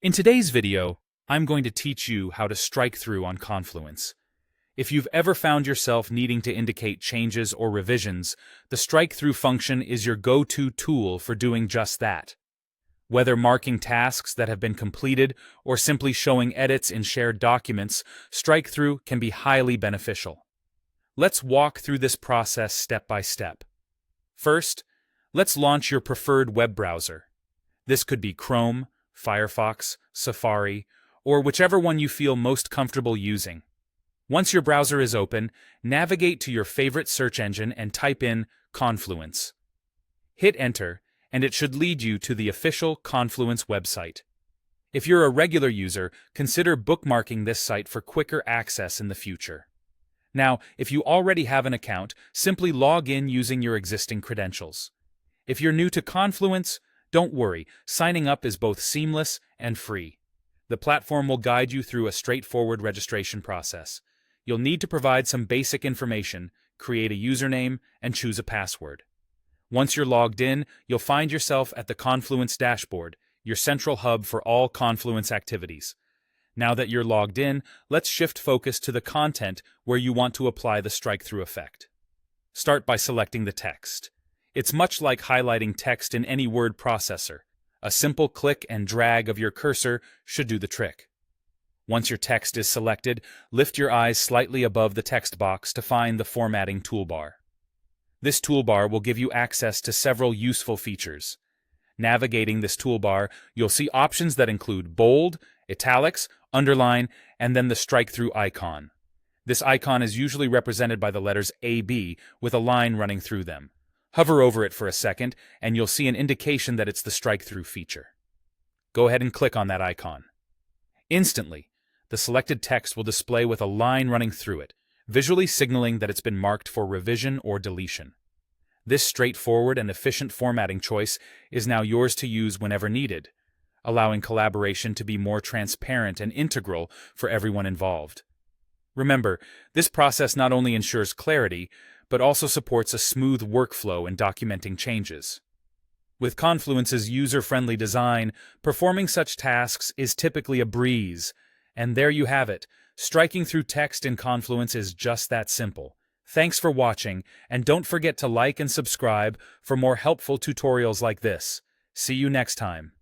In today's video, I'm going to teach you how to strike through on Confluence. If you've ever found yourself needing to indicate changes or revisions, the strike-through function is your go-to tool for doing just that. Whether marking tasks that have been completed or simply showing edits in shared documents, strike-through can be highly beneficial. Let's walk through this process step by step. First, let's launch your preferred web browser. This could be Chrome, Firefox, Safari, or whichever one you feel most comfortable using. Once your browser is open, navigate to your favorite search engine and type in Confluence. Hit Enter, and it should lead you to the official Confluence website. If you're a regular user, consider bookmarking this site for quicker access in the future. Now, if you already have an account, simply log in using your existing credentials. If you're new to Confluence, don't worry, signing up is both seamless and free. The platform will guide you through a straightforward registration process. You'll need to provide some basic information, create a username, and choose a password. Once you're logged in, you'll find yourself at the Confluence dashboard, your central hub for all Confluence activities. Now that you're logged in, let's shift focus to the content where you want to apply the strike-through effect. Start by selecting the text. It's much like highlighting text in any word processor. A simple click and drag of your cursor should do the trick. Once your text is selected, lift your eyes slightly above the text box to find the formatting toolbar. This toolbar will give you access to several useful features. Navigating this toolbar, you'll see options that include bold, italics, underline, and then the strike-through icon. This icon is usually represented by the letters AB with a line running through them. Hover over it for a second, and you'll see an indication that it's the strike-through feature. Go ahead and click on that icon. Instantly, the selected text will display with a line running through it, visually signaling that it's been marked for revision or deletion. This straightforward and efficient formatting choice is now yours to use whenever needed, allowing collaboration to be more transparent and integral for everyone involved. Remember, this process not only ensures clarity, but also supports a smooth workflow in documenting changes. With Confluence's user-friendly design, performing such tasks is typically a breeze. And there you have it. Striking through text in Confluence is just that simple. Thanks for watching, and don't forget to like and subscribe for more helpful tutorials like this. See you next time.